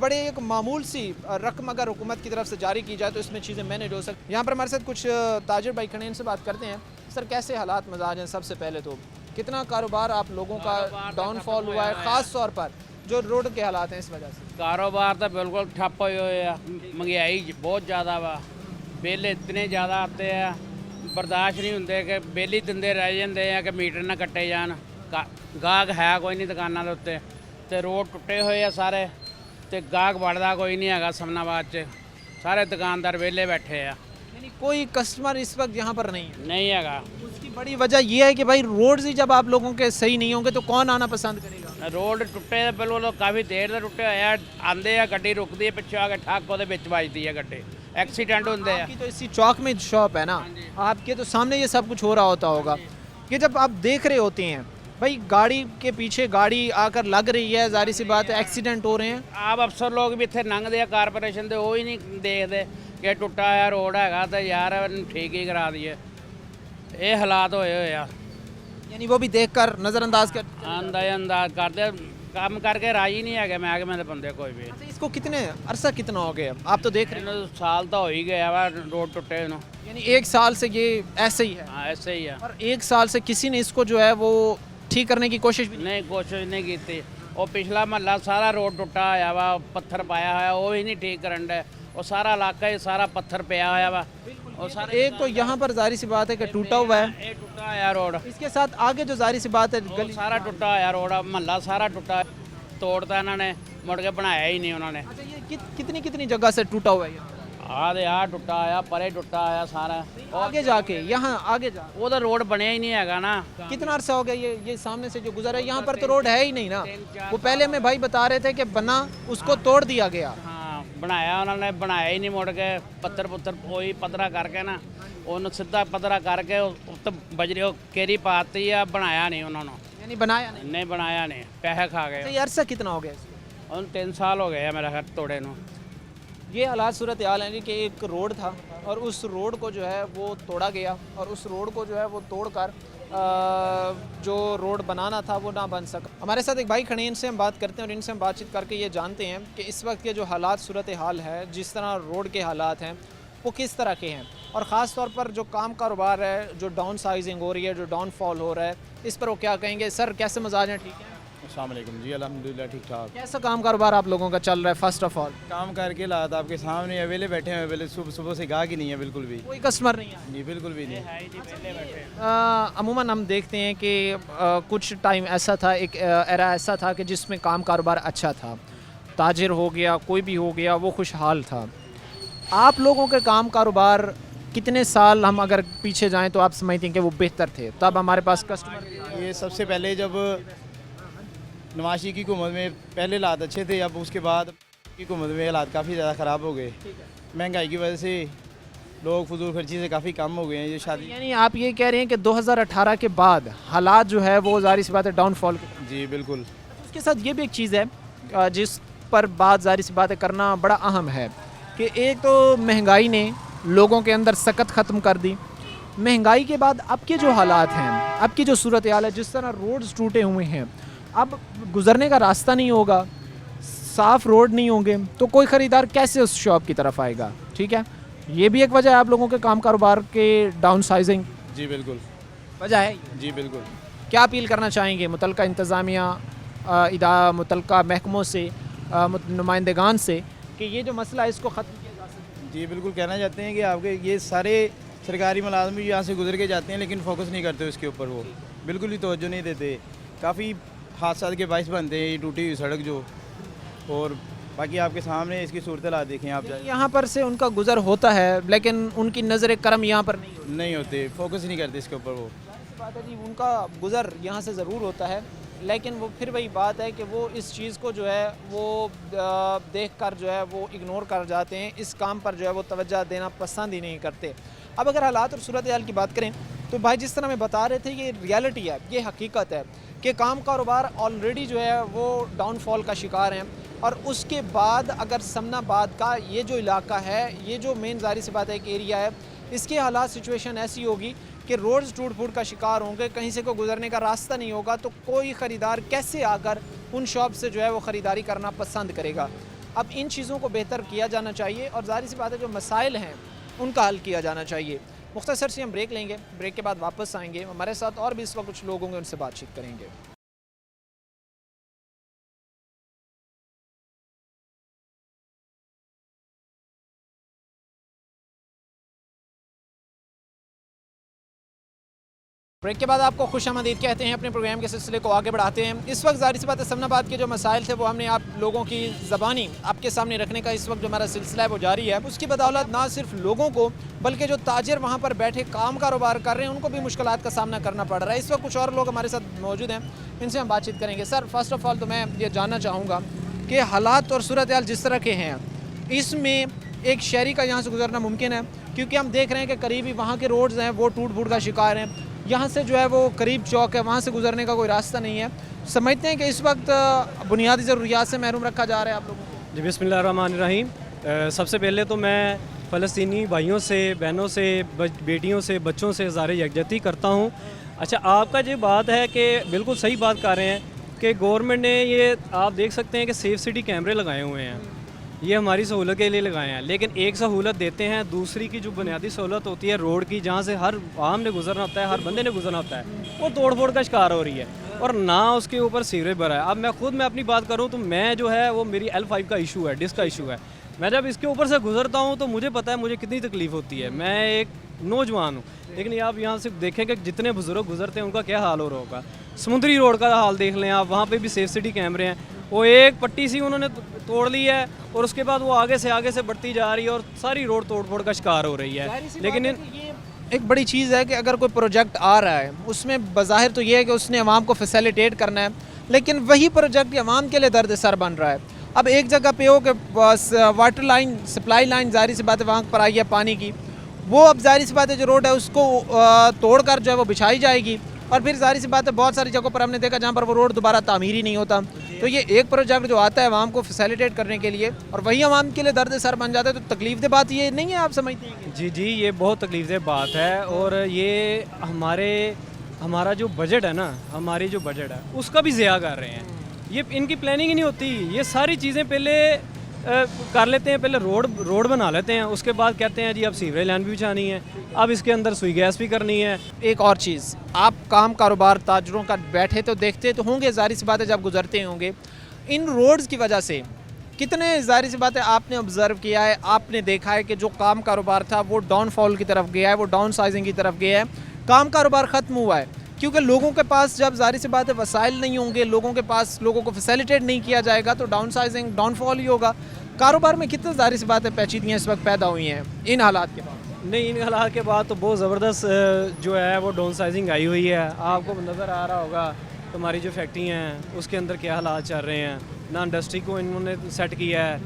बड़े एक मामूल सी रकम अगर हुकूमत की तरफ से जारी की जाए तो इसमें चीज़ें मैनेज हो सकती। यहाँ पर हमारे साथ कुछ ताजिर भाई खड़े हैं, इनसे बात करते हैं। सर कैसे हालात मजाज हैं? सबसे पहले तो कितना कारोबार आप लोगों का डाउनफॉल हुआ है, ख़ास तौर पर जो रोड के हालात हैं इस वजह से? ਕਾਰੋਬਾਰ ਤਾਂ ਬਿਲਕੁਲ ਠੱਪ ਹੋਏ ਹੋਏ ਆ, ਮਹਿੰਗਾਈ ਬਹੁਤ ਜ਼ਿਆਦਾ ਵਾ, ਬਿੱਲ ਇਤਨੇ ਜ਼ਿਆਦਾ ਆਤੇ ਆ, ਬਰਦਾਸ਼ਤ ਨਹੀਂ ਹੁੰਦੇ ਕਿ ਬਿੱਲ ਹੀ ਦਿੰਦੇ ਰਹਿ ਜਾਂਦੇ ਆ ਕਿ ਮੀਟਰ ਨਾ ਕੱਟੇ ਜਾਣ। ਗਾਹਕ ਹੈ ਕੋਈ ਨਹੀਂ ਦੁਕਾਨਾਂ ਦੇ ਉੱਤੇ ਤੇ ਰੋਡ ਟੁੱਟੇ ਹੋਏ ਆ ਸਾਰੇ ਤੇ ਗਾਹਕ ਵੜਦਾ ਕੋਈ ਨਹੀਂ ਹੈਗਾ ਸਮਨਾਬਾਦ 'ਚ, ਸਾਰੇ ਦੁਕਾਨਦਾਰ ਵਿਹਲੇ ਬੈਠੇ ਆ, यानी कोई कस्टमर इस वक्त यहाँ पर नहीं है। ਨਹੀਂ ਹੈਗਾ। उसकी बड़ी वजह यह है कि भाई रोड ही जब आप लोगों के सही नहीं होंगे तो कौन आना पसंद करेगा? ਰੋਡ ਟੁੱਟੇ ਤਾਂ ਬਿਲਕੁਲ ਕਾਫੀ ਦੇਰ ਦਾ ਟੁੱਟੇ ਹੋਏ ਆ, ਆਂਦੇ ਆ ਗੱਡੀ ਰੁਕਦੀ ਹੈ ਪਿੱਛੇ ਆ ਕੇ ਠੱਕ ਉਹਦੇ ਵਿੱਚ ਵੱਜਦੀ ਹੈ ਗੱਡੀ, एक्सीडेंट होते हैं। आपकी तो इसी चौक में शॉप है ना, आपके तो सामने ये सब कुछ हो रहा होता होगा। ये जब आप देख रहे होते हैं भाई गाड़ी के पीछे गाड़ी आकर लग रही है, जाहिर सी बात है एक्सीडेंट हो रहे हैं। ਆਪ ਅਫਸਰ ਲੋਕ ਵੀ ਇੱਥੇ ਲੰਘਦੇ ਆ ਕਾਰਪੋਰੇਸ਼ਨ ਦੇ, ਉਹ ਹੀ ਨਹੀਂ ਦੇਖਦੇ ਕਿ ਟੁੱਟਾ ਆ ਰੋਡ ਹੈਗਾ ਤਾਂ ਯਾਰ ਇਹਨੂੰ ਠੀਕ ਹੀ ਕਰਾ ਦਈਏ। ਇਹ ਹਾਲਾਤ ਹੋਏ ਹੋਏ ਆ, यानी वो भी देखकर नज़रअंदाज कर। ਅੰਦਾਜ਼ ਕਰਦੇ, ਕੰਮ ਕਰਕੇ ਰਾਜੀ ਨਹੀਂ ਹੈਗੇ ਮਹਿਕਮੇ ਦੇ ਬੰਦੇ ਕੋਈ ਵੀ। अच्छा, इसको कितने अरसा कितना हो गया आप तो देख रहे ਇਹਨੂੰ ਸਾਲ ਤਾਂ ਹੋ ਹੀ ਗਿਆ ਵਾ ਰੋਡ ਟੁੱਟੇ ਨੂੰ। हैं, यानी 1 साल से ये ऐसे ही है ਹਾਂ ਐਸੇ ਹੀ ਆ। और 1 साल से किसी ने इसको जो है वो ठीक करने की कोशिश भी ਨਹੀਂ ਕੋਸ਼ਿਸ਼ ਨਹੀਂ ਕੀਤੀ। ਉਹ ਪਿਛਲਾ ਮਹੱਲਾ ਸਾਰਾ ਰੋਡ ਟੁੱਟਾ ਹੋਇਆ ਵਾ, ਪੱਥਰ ਪਾਇਆ ਹੋਇਆ, ਉਹ ਹੀ ਨਹੀਂ ਠੀਕ ਕਰਨ ਦੇ। ਉਹ ਸਾਰਾ ਇਲਾਕਾ ਹੀ ਸਾਰਾ ਪੱਥਰ ਪਿਆ ਹੋਇਆ ਵਾ। ਉਹ ਸਾਰੇ एक तो यहाँ पर जाहिर सी बात है कि टूटा हुआ है, ਇਹ ਟੁੱਟਾ ਹੋਇਆ ਰੋਡ, इसके साथ आगे जो जाहिर सी बात है ਉਹ गली। ਸਾਰਾ ਟੁੱਟਾ ਹੋਇਆ ਰੋਡ ਆ, ਮਹੱਲਾ ਸਾਰਾ ਟੁੱਟਾ, ਤੋੜਤਾ ਇਹਨਾਂ ਨੇ, ਮੁੜ ਕੇ ਬਣਾਇਆ ਹੀ ਨਹੀਂ ਉਹਨਾਂ ਨੇ। अच्छा, ये कितनी कितनी जगह से टूटा हुआ है यहाँ? ਆਹ ਦੇ ਆਹ ਟੁੱਟਾ ਆਇਆ, ਪਰੇ ਟੁੱਟਾ ਆਇਆ ਸਾਰਾ। आगे जाके यहाँ आगे जा ਉਹਦਾ ਰੋਡ ਬਣਿਆ ਹੀ ਨਹੀਂ ਹੈਗਾ ਨਾ। कितना अरसा हो गया ये सामने से जो गुजरा है? यहाँ पर तो रोड है ही नहीं ना। वो पहले हमें भाई बता रहे थे कि बना, उसको तोड़ दिया गया। ਹਾਂ ਬਣਾਇਆ ਉਹਨਾਂ ਨੇ, ਬਣਾਇਆ ਹੀ ਨਹੀਂ, ਮੁੜ ਕੇ ਪੱਥਰ ਪੁੱਥਰ ਉਹੀ ਪੱਧਰਾ ਕਰਕੇ ਨਾ ਉਹਨੂੰ ਸਿੱਧਾ ਪੱਧਰਾ ਕਰਕੇ ਉੱਤੇ ਬਜਰੀ ਉਹ ਕੇਰੀ ਪਾਤੀ ਆ, ਬਣਾਇਆ ਨਹੀਂ ਉਹਨਾਂ ਨੂੰ। यानी बनाया नहीं। ਨਹੀਂ ਬਣਾਇਆ ਨਹੀਂ, ਪੈਸੇ ਖਾ तो ਗਏ। ये अरसा कितना हो गया इसको? ਉਹਨੂੰ 3 ਸਾਲ ਹੋ ਗਏ ਆ ਮੇਰਾ घर ਤੋੜੇ ਨੂੰ। ये हालात सूरत हाल है कि एक रोड था और उस रोड को जो है वो तोड़ा गया और उस रोड को जो है वो तोड़कर जो रोड बनाना था वो ना बन सका। हमारे साथ एक भाई खड़े हैं, इनसे हम बात करते हैं और इनसे हम बातचीत करके ये जानते हैं कि इस वक्त के जो हालात सूरत हाल है, जिस तरह रोड के हालात हैं वो किस तरह के हैं, और ख़ास तौर पर जो काम कारोबार है, जो डाउन साइजिंग हो रही है, जो डाउनफॉल हो रहा है, इस पर वो क्या कहेंगे। सर कैसे मजाज हैं? ठीक है, अस्सलाम वालेकुम जी, अल्हम्दुलिल्लाह ठीक ठाक। कैसा काम कारोबार आप लोगों का चल रहा है? फर्स्ट ऑफ ऑल काम करके लात आपके सामने अवेले बैठे हैं, अवेले सुबह सुबह से गाहक ही नहीं है बिल्कुल भी। कोई कस्टमर नहीं है? जी बिल्कुल भी नहीं। अमूमन हम देखते हैं कि कुछ टाइम ऐसा था, एक एरा ऐसा था कि जिसमें काम कारोबार अच्छा था, ताजिर हो गया, कोई भी हो गया, वो खुशहाल था। आप लोगों के काम कारोबार कितने साल हम अगर पीछे जाएं तो आप समझते हैं कि वो बेहतर थे, तब हमारे पास कस्टमर? ये सबसे पहले जब नवाज शरीफ की हुकूमत में पहले हालात अच्छे थे, अब उसके बाद की हुकूमत में हालात काफ़ी ज़्यादा ख़राब हो गए। महंगाई की वजह से लोग फजूल खर्ची से काफ़ी कम हो गए हैं। ये शादी यानी आप ये कह रहे हैं कि 2018 के बाद हालात जो है वो ज़ाहिर सी बात है डाउनफॉल के। जी बिल्कुल। उसके साथ ये भी एक चीज़ है जिस पर बात ज़ाहिर सी बात है करना बड़ा अहम है कि एक तो महंगाई ने लोगों के अंदर सकत ख़त्म कर दी। महंगाई के बाद अब के जो हालात हैं, अब की जो सूरत हाल है, जिस तरह रोड्स टूटे हुए हैं, अब गुज़रने का रास्ता नहीं होगा, साफ़ रोड नहीं होंगे तो कोई ख़रीदार कैसे उस शॉप की तरफ आएगा? ठीक है, ये भी एक वजह है आप लोगों के काम कारोबार के डाउन साइजिंग जी बिल्कुल वजह है। जी बिल्कुल। क्या अपील करना चाहेंगे मुतलका इंतज़ामिया, मुतलका महकमों से, नुमाइंदगान से कि ये जो मसला है इसको ख़त्म किया जा सके? जी बिल्कुल, कहना चाहते हैं कि आपके ये सारे सरकारी मुलाजम भी यहाँ से गुजर के जाते हैं लेकिन फोकस नहीं करते उसके ऊपर, वो बिल्कुल ही तवज्जो नहीं देते। काफ़ी हादसा के बाइस बनते हैं ये टूटी हुई सड़क जो, और बाकी आपके सामने इसकी सूरत हाल देखें आप जाए। यहाँ पर से उनका गुज़र होता है लेकिन उनकी नज़र करम यहाँ पर नहीं होते, फोकस नहीं करते इसके ऊपर। वो बात है जी, उनका गुज़र यहाँ से ज़रूर होता है लेकिन वो फिर वही बात है कि वो इस चीज़ को जो है वो देख कर जो है वो इग्नोर कर जाते हैं, इस काम पर जो है वो तवज्जो देना पसंद ही नहीं करते। अब अगर हालात और सूरत हाल की बात करें तो भाई जिस तरह मैं बता रहे थे ये रियलिटी है, ये हकीकत है कि काम कारोबार ऑलरेडी जो है वो डाउनफॉल का शिकार हैं। और उसके बाद अगर समनाबाद का ये जो इलाका है, ये जो मेन ज़ाहिर सी बात है एक एरिया है, इसके हालात सिचुएशन ऐसी होगी कि रोड्स टूट फूट का शिकार होंगे, कहीं से कोई गुजरने का रास्ता नहीं होगा तो कोई ख़रीदार कैसे आकर उन शॉप से जो है वो ख़रीदारी करना पसंद करेगा। अब इन चीज़ों को बेहतर किया जाना चाहिए और ज़ाहिर सी बात है जो मसाइल हैं उनका हल किया जाना चाहिए। मुख्तसर से हम ब्रेक लेंगे, ब्रेक के बाद वापस आएंगे, हमारे साथ और भी इस वक्त कुछ लोग होंगे, उनसे बातचीत करेंगे। ब्रेक के बाद आपको खुशामदीद कहते हैं, अपने प्रोग्राम के सिलसिले को आगे बढ़ाते हैं। इस वक्त ज़ाहिर सी बात है समनाबाद के जो मसाइल थे वो हमने आप लोगों की ज़बानी आपके सामने रखने का इस वक्त जो हमारा सिलसिला है वो जारी है। उसकी बदौलत ना सिर्फ लोगों को बल्कि जो ताजिर वहाँ पर बैठे काम कारोबार कर रहे हैं उनको भी मुश्किलात का सामना करना पड़ रहा है। इस वक्त कुछ और लोग हमारे साथ मौजूद हैं, इनसे हम बातचीत करेंगे। सर, फर्स्ट ऑफ़ ऑल तो मैं ये जानना चाहूँगा कि हालात और सूरत हाल जिस तरह के हैं इसमें एक शहरी का यहाँ से गुजरना मुमकिन है? क्योंकि हम देख रहे हैं कि करीबी वहाँ के रोड्स हैं वो टूट फूट का शिकार हैं, यहाँ से जो है वो करीब चौक है, वहाँ से गुजरने का कोई रास्ता नहीं है। समझते हैं कि इस वक्त बुनियादी ज़रूरियात से महरूम रखा जा रहा है आप लोगों को? जी बिस्मिल्लाहिर्रहमानिर्रहीम। सबसे पहले तो मैं फ़लस्तीनी भाइयों से, बहनों से, बेटियों से, बच्चों से ज़ाहिर यकजहती करता हूँ। अच्छा, आपका जो बात है कि बिल्कुल सही बात कर रहे हैं कि गवर्नमेंट ने ये आप देख सकते हैं कि सेफ सिटी कैमरे लगाए हुए हैं, ये हमारी सहूलत के लिए लगाए हैं। लेकिन एक सहूलत देते हैं, दूसरी की जो बुनियादी सहूलत होती है रोड की, जहाँ से हर आम ने गुजरना होता है, हर बंदे ने गुजरना होता है, वो तोड़ फोड़ का शिकार हो रही है और ना उसके ऊपर सीवरेज भरा है। अब मैं अपनी बात करूँ तो मैं जो है वो मेरी L5 का इशू है, डिस्क का इशू है। मैं जब इसके ऊपर से गुजरता हूँ तो मुझे पता है मुझे कितनी तकलीफ़ होती है। मैं एक नौजवान हूँ, लेकिन आप यहाँ से देखें कि जितने बुजुर्ग गुजरते हैं उनका क्या हाल हो रहा होगा। समुद्री रोड का हाल देख लें आप, वहाँ पे भी सेफ सिटी कैमरे हैं, वो एक पट्टी सी उन्होंने तोड़ ली है और उसके बाद वो आगे से बढ़ती जा रही है और सारी रोड तोड़ फोड़ का शिकार हो रही है। लेकिन ये एक बड़ी चीज़ है कि अगर कोई प्रोजेक्ट आ रहा है उसमें बज़ाहिर तो ये है कि उसने अवाम को फैसिलिटेट करना है, लेकिन वही प्रोजेक्ट अवाम के लिए दर्द सर बन रहा है। अब एक जगह पे हो कि वाटर लाइन, सप्लाई लाइन ज़ाहिर सी बात है वहाँ पर आई है पानी की, वो अब ज़ाहिर सी बात है जो रोड है उसको तोड़ कर जो है वो बिछाई जाएगी और फिर ज़ाहिर सी बात है बहुत सारी जगहों पर हमने देखा जहाँ पर वो रोड दोबारा तामीर ही नहीं होता। तो ये एक प्रोजेक्ट जो आता है अवाम को फैसिलिटेट करने के लिए और वही अवाम के लिए दर्द सर बन जाता है, तो तकलीफ दे बात ये नहीं है? आप समझते हैं? जी, ये बहुत तकलीफ दे बात है और ये हमारा जो बजट है ना, हमारी जो बजट है उसका भी ज़िया कर रहे हैं। ये इनकी प्लानिंग ही नहीं होती, ये सारी चीज़ें पहले कर लेते हैं, पहले रोड बना लेते हैं, उसके बाद कहते हैं जी अब सीवरेज लाइन भी बिछानी है, अब इसके अंदर सुई गैस भी करनी है। एक और चीज़, आप काम कारोबार ताजरों का बैठे तो देखते तो होंगे, ज़ाहिर सी बात है जब गुजरते होंगे इन रोड्स की वजह से कितने ज़ाहिर सी बात है आपने ऑब्ज़र्व किया है, आपने देखा है कि जो काम कारोबार था वो डाउनफॉल की तरफ गया है, वो डाउन साइजिंग की तरफ गया है, काम कारोबार ख़त्म हुआ है। क्योंकि लोगों के पास जब ज़ाहिर सी बात है वसाइल नहीं होंगे, लोगों के पास लोगों को फैसिलिटेट नहीं किया जाएगा तो डाउन साइजिंग, डाउनफॉल ही होगा। कारोबार में कितनी ज़ाहिर सी बात है पेचीदगियाँ इस वक्त पैदा हुई हैं इन हालात के बाद? नहीं, इन हालात के बाद तो बहुत ज़बरदस्त जो है वो डाउन साइजिंग आई हुई है। आपको नज़र आ रहा होगा तुम्हारी जो फैक्ट्री हैं उसके अंदर क्या हालात चल रहे हैं। ना इंडस्ट्री को इन्होंने सेट किया है,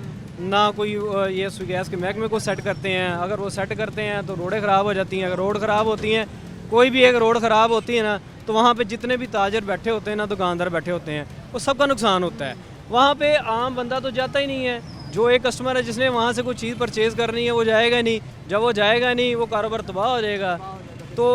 ना कोई ये गैस के महकमे को सेट करते हैं। अगर वो सेट करते हैं तो रोडें ख़राब हो जाती हैं। अगर रोड ख़राब होती हैं, कोई भी एक रोड ख़राब होती है ना, तो वहाँ पे जितने भी ताजर बैठे होते हैं ना, दुकानदार बैठे होते हैं, वो सबका नुकसान होता है। वहाँ पे आम बंदा तो जाता ही नहीं है। जो एक कस्टमर है जिसने वहाँ से कोई चीज़ परचेज़ करनी है वो जाएगा नहीं। जब वो जाएगा नहीं, वो कारोबार तबाह हो जाएगा। तो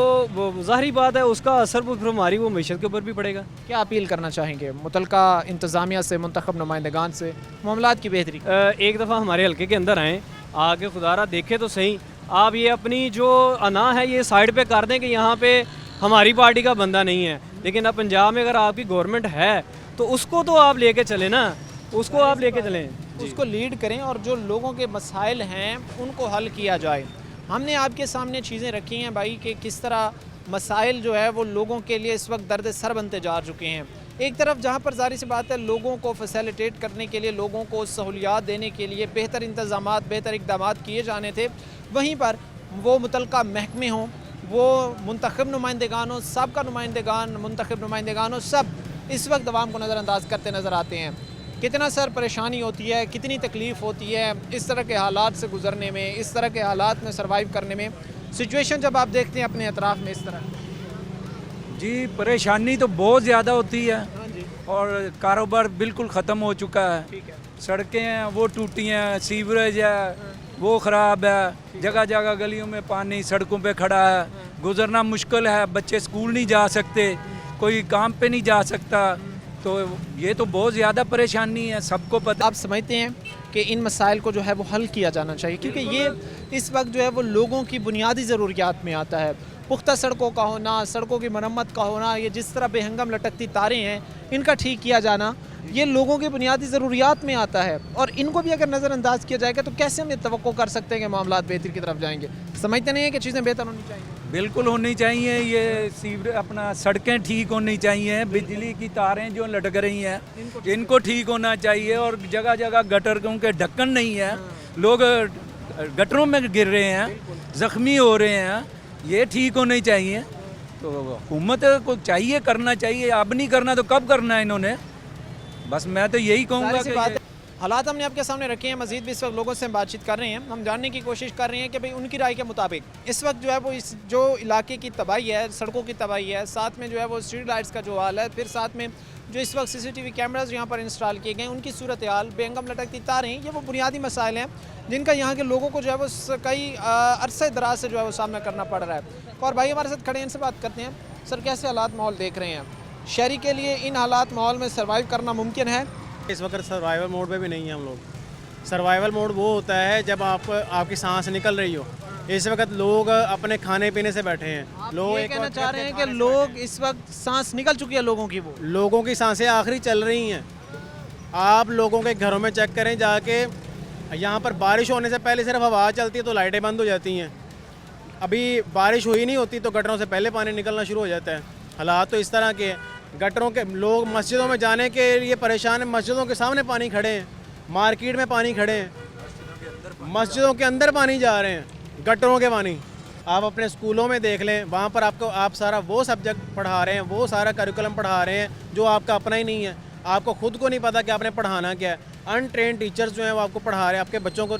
ज़ाहिरी बात है उसका असर वो फिर हमारी वो मीशत के ऊपर भी पड़ेगा। क्या अपील करना चाहेंगे मुतलका इंतज़ामिया से, मुंतखब नुमाइंदगान से मामलात की बेहतरी? एक दफ़ा हमारे हल्के के अंदर आएँ, आके खुदारा देखे तो सही। आप ये अपनी जो अना है ये साइड पे कर दें कि यहाँ पे हमारी पार्टी का बंदा नहीं है, लेकिन अब पंजाब में अगर आपकी गवर्नमेंट है तो उसको तो आप लेके चलें ना, उसको आप लेके चलें, उसको लीड करें और जो लोगों के मसाइल हैं उनको हल किया जाए। हमने आपके सामने चीज़ें रखी हैं भाई कि किस तरह मसाइल जो है वो लोगों के लिए इस वक्त दर्द सर बनते जा चुके हैं। एक तरफ जहाँ पर ज़ाहिर सी बात है लोगों को फैसिलिटेट करने के लिए, लोगों को सहूलियात देने के लिए बेहतर इंतज़ामात, बेहतर इक़दामात किए जाने थे, वहीं पर वो मुतलका महकमे हों, वो मुंतखब नुमाइंदगान हो, साबका नुमाइंदगान, मुंतखब नुमाइंदगान हो, सब इस वक्त अवाम को नज़रअंदाज करते नज़र आते हैं। कितना सर परेशानी होती है, कितनी तकलीफ़ होती है इस तरह के हालात से गुज़रने में, इस तरह के हालात में सर्वाइव करने में। सिचुएशन जब आप देखते हैं अपने अतराफ़ में इस तरह, जी परेशानी तो बहुत ज़्यादा होती है और कारोबार बिल्कुल ख़त्म हो चुका है। सड़कें हैं वो टूटी हैं, सीवरेज है वो ख़राब है, जगह जगह गलियों में पानी सड़कों पे खड़ा है, गुज़रना मुश्किल है, बच्चे स्कूल नहीं जा सकते, कोई काम पे नहीं जा सकता। तो ये तो बहुत ज़्यादा परेशानी है, सबको पता। आप समझते हैं कि इन मसाइल को जो है वो हल किया जाना चाहिए, क्योंकि ये इस वक्त जो है वो लोगों की बुनियादी ज़रूरियात में आता है। पुख्ता सड़कों का होना, सड़कों की मरम्मत का होना, ये जिस तरह बेहंगम लटकती तारें हैं इनका ठीक किया जाना, ये लोगों की बुनियादी ज़रूरियात में आता है। और इनको भी अगर नज़रअंदाज किया जाएगा तो कैसे हम ये तवक्को कर सकते हैं कि मामलात बेहतरी की तरफ जाएंगे? समझते नहीं है कि चीज़ें बेहतर होनी चाहिए? बिल्कुल होनी चाहिए। ये सीवरेज अपना सड़कें ठीक होनी चाहिए, बिजली की तारें जो लटक रही हैं इनको ठीक होना चाहिए, और जगह जगह गटरों के ढक्कन नहीं है, लोग गटरों में गिर रहे हैं, ज़ख्मी हो रहे हैं, ये ठीक होने चाहिए। तो हुकूमत को चाहिए, करना चाहिए। अब नहीं करना तो कब करना है इन्होंने? बस मैं तो यही कहूँगा कि हालात हमने आपके सामने रखे हैं। मज़ीद भी इस वक्त लोगों से हम बातचीत कर रहे हैं, हम जानने की कोशिश कर रहे हैं कि भाई उनकी राय के मुताबिक इस वक्त जो है वो इस जो इलाके की तबाही है, सड़कों की तबाही है, साथ में जो है वो स्ट्रीट लाइट्स का जो हाल है, फिर साथ में जो इस वक्त CCTV कैमराज यहाँ पर इंस्टॉल किए गए उनकी सूरत हाल, बेहंगम लटकती तारें, ये वो बुनियादी मसाइल हैं जिनका यहाँ के लोगों को जो है वो कई अरसे दराज से जो है वो सामना करना पड़ रहा है। और भाई हमारे साथ खड़े हैं, इनसे बात करते हैं। सर, कैसे हालात माहौल देख रहे हैं? शहरी के लिए इन हालात माहौल में सर्वाइव करना मुमकिन है? इस वक्त सर्वाइवल मोड पे भी नहीं है हम लोग। सर्वाइवल मोड वो होता है जब आपकी सांस निकल रही हो। इस वक्त लोग अपने खाने पीने से बैठे हैं। लोग ये कहना चाह रहे हैं कि लोग इस वक्त सांस निकल चुकी है लोगों की, वो लोगों की सांसें आखिरी चल रही हैं। आप लोगों के घरों में चेक करें जाके, यहाँ पर बारिश होने से पहले सिर्फ हवा चलती है तो लाइटें बंद हो जाती हैं। अभी बारिश हुई नहीं होती तो गटरों से पहले पानी निकलना शुरू हो जाता है। हालात तो इस तरह के हैं। गटरों के लोग मस्जिदों में जाने के लिए परेशान हैं, मस्जिदों के सामने पानी खड़े हैं, मार्केट में पानी खड़े हैं, मस्जिदों के अंदर पानी जा रहे हैं, गटरों के पानी। आप अपने स्कूलों में देख लें, वहाँ पर आप सारा वो सब्जेक्ट पढ़ा रहे हैं, वो सारा करिकुलम पढ़ा रहे हैं जो आपका अपना ही नहीं है। आपको खुद को नहीं पता कि आपने पढ़ाना क्या है। अनट्रेन टीचर्स जो हैं वो आपको पढ़ा रहे हैं, आपके बच्चों को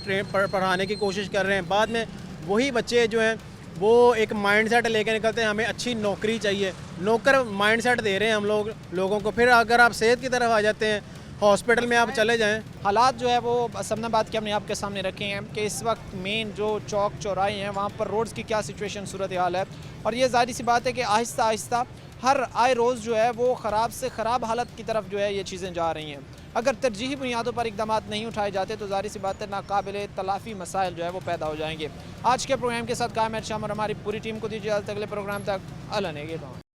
पढ़ाने की कोशिश कर रहे हैं। बाद में वही बच्चे जो हैं वो एक माइंडसेट लेके निकलते हैं, हमें अच्छी नौकरी चाहिए, नौकर माइंडसेट दे रहे हैं हम लोगों को। फिर अगर आप सेहत की तरफ आ जाते हैं, हॉस्पिटल में आप चले जाएं। हालात जो है वो समनाबाद के हमने आपके सामने रखे हैं कि इस वक्त मेन जो चौक चौराहे हैं वहाँ पर रोड्स की क्या सिचुएशन, सूरत हाल है। और ये ज़ाहिर सी बात है कि आहिस्ता आहिस्ता हर आए रोज़ जो है वो ख़राब से ख़राब हालत की तरफ जो है ये चीज़ें जा रही हैं। अगर तरजीही बुनियादों पर इक़दाम नहीं उठाए जाते तो ज़ाहिर सी बात है नाकाबिले तलाफ़ी मसाइल जो है वो पैदा हो जाएंगे। आज के प्रोग्राम के साथ कायम शाम और हमारी पूरी टीम को दीजिए अगले प्रोग्राम तक। अल्लाह ने